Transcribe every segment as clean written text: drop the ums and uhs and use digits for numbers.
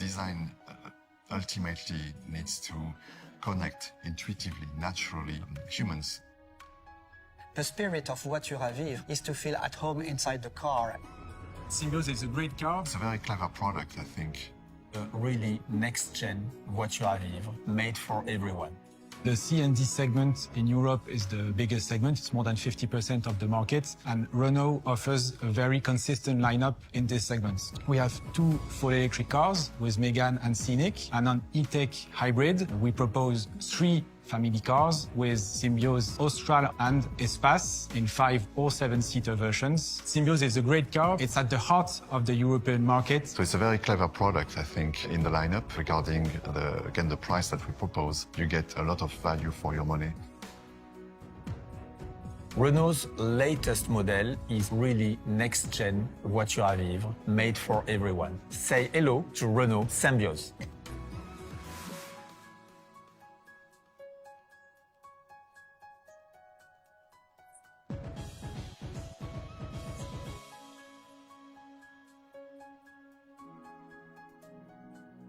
design ultimately needs to connect intuitively, naturally, humans. The spirit of voiture à vivre is to feel at home inside the car. Symbioz is a great car. It's a very clever product, I think. A really next-gen voiture à vivre, made for everyone. The C&D segment in Europe is the biggest segment. It's more than 50% of the market. And Renault offers a very consistent lineup in this segment. We have 2 full electric cars with Megane and Scenic. And on E-Tech Hybrid, we propose 3 family cars with Symbioz Austral and Espace in 5 or 7-seater versions. Symbioz is a great car. It's at the heart of the European market. So it's a very clever product, I think, in the lineup. Regarding, the price that we propose, you get a lot of value for your money. Renault's latest model is really next-gen voiture à vivre, made for everyone. Say hello to Renault Symbioz.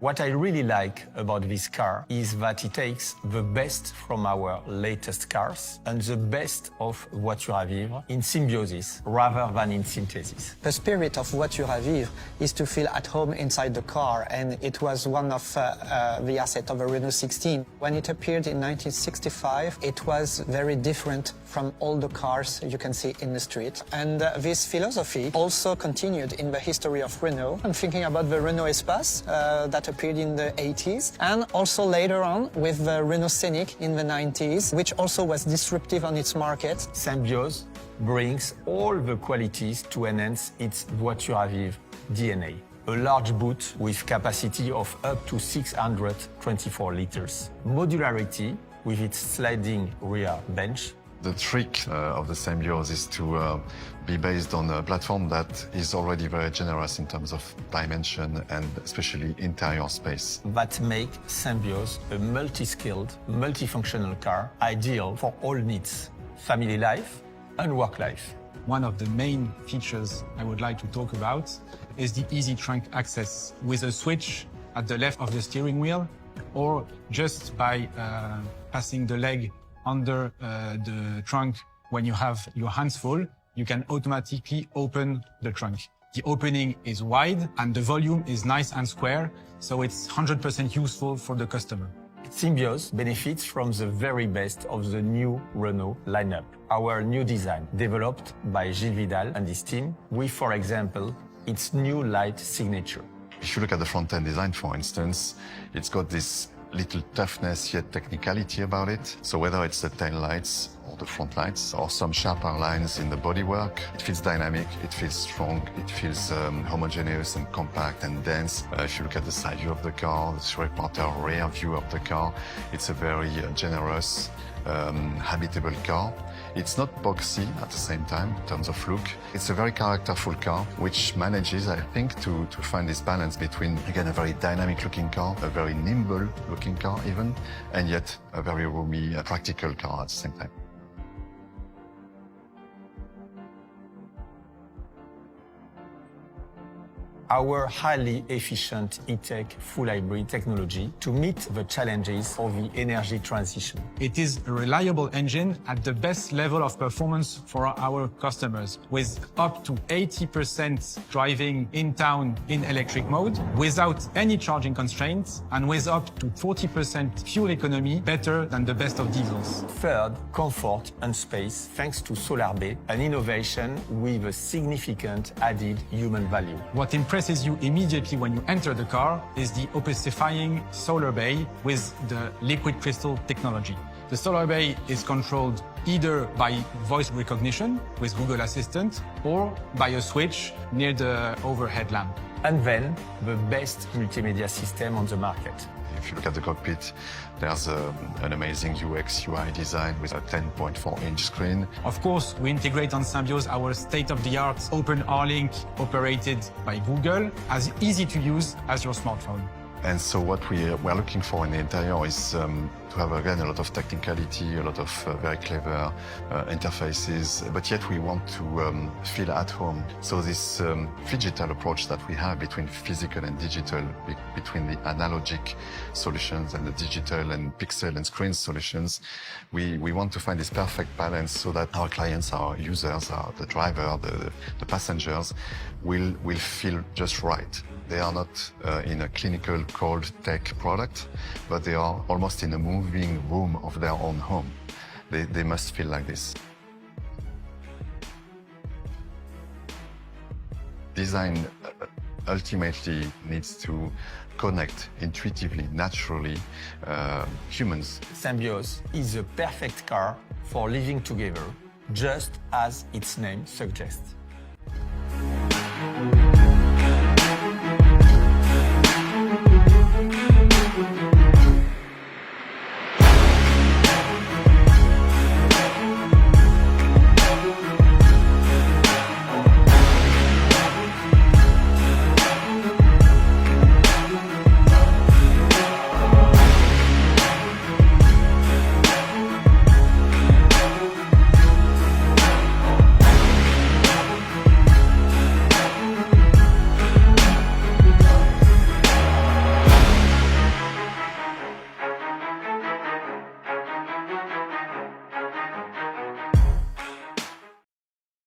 What I really like about this car is that it takes the best from our latest cars and the best of voiture à vivre in symbiosis rather than in synthesis. The spirit of voiture à vivre is to feel at home inside the car, and it was one of the assets of a Renault 16. When it appeared in 1965, it was very different from all the cars you can see in the street. And this philosophy also continued in the history of Renault. I'm thinking about the Renault Espace that appeared in the 80s, and also later on with the Renault Scenic in the 90s, which also was disruptive on its market. Symbioz brings all the qualities to enhance its voiture à vivre DNA. A large boot with capacity of up to 624 liters. Modularity with its sliding rear bench. The trick of the Symbioz is to be based on a platform that is already very generous in terms of dimension and especially interior space. That make Symbioz a multi-skilled, multifunctional car, ideal for all needs, family life and work life. One of the main features I would like to talk about is the easy trunk access with a switch at the left of the steering wheel, or just by passing the leg under the trunk. When you have your hands full, you can automatically open the trunk. The opening is wide and the volume is nice and square, so it's 100% useful for the customer. Symbioz benefits from the very best of the new Renault lineup. Our new design, developed by Gilles Vidal and his team, with, for example, its new light signature. If you look at the front-end design, for instance, it's got this little toughness yet technicality about it. So whether it's the tail lights or the front lights or some sharper lines in the bodywork, it feels dynamic, it feels strong, it feels homogeneous and compact and dense. If you look at the side view of the car, the three-quarter rear view of the car, it's a very generous, habitable car. It's not boxy at the same time in terms of look. It's a very characterful car, which manages, I think, to find this balance between, again, a very dynamic looking car, a very nimble looking car even, and yet a very roomy, practical car at the same time. Our highly efficient E-Tech full hybrid technology to meet the challenges of the energy transition. It is a reliable engine at the best level of performance for our customers, with up to 80% driving in town in electric mode, without any charging constraints, and with up to 40% fuel economy, better than the best of diesels. Third, comfort and space thanks to Solar Bay, an innovation with a significant added human value. What impresses you immediately when you enter the car is the opacifying Solar Bay with the liquid crystal technology. The Solar Bay is controlled either by voice recognition with Google Assistant or by a switch near the overhead lamp. And then, the best multimedia system on the market. If you look at the cockpit, there's an amazing UX UI design with a 10.4-inch screen. Of course, we integrate on Symbioz our state-of-the-art Open R-Link operated by Google, as easy to use as your smartphone. And so what we're looking for in the interior is to have, again, a lot of technicality, a lot of very clever interfaces, but yet we want to feel at home. So this phygital approach that we have between physical and digital, between the analogic solutions and the digital and pixel and screen solutions, we want to find this perfect balance so that our clients, our users, the driver, the passengers will feel just right. They are not in a clinical cold tech product, but they are almost in a moving room of their own home. They must feel like this. Design ultimately needs to connect intuitively, naturally, humans. Symbioz is a perfect car for living together, just as its name suggests.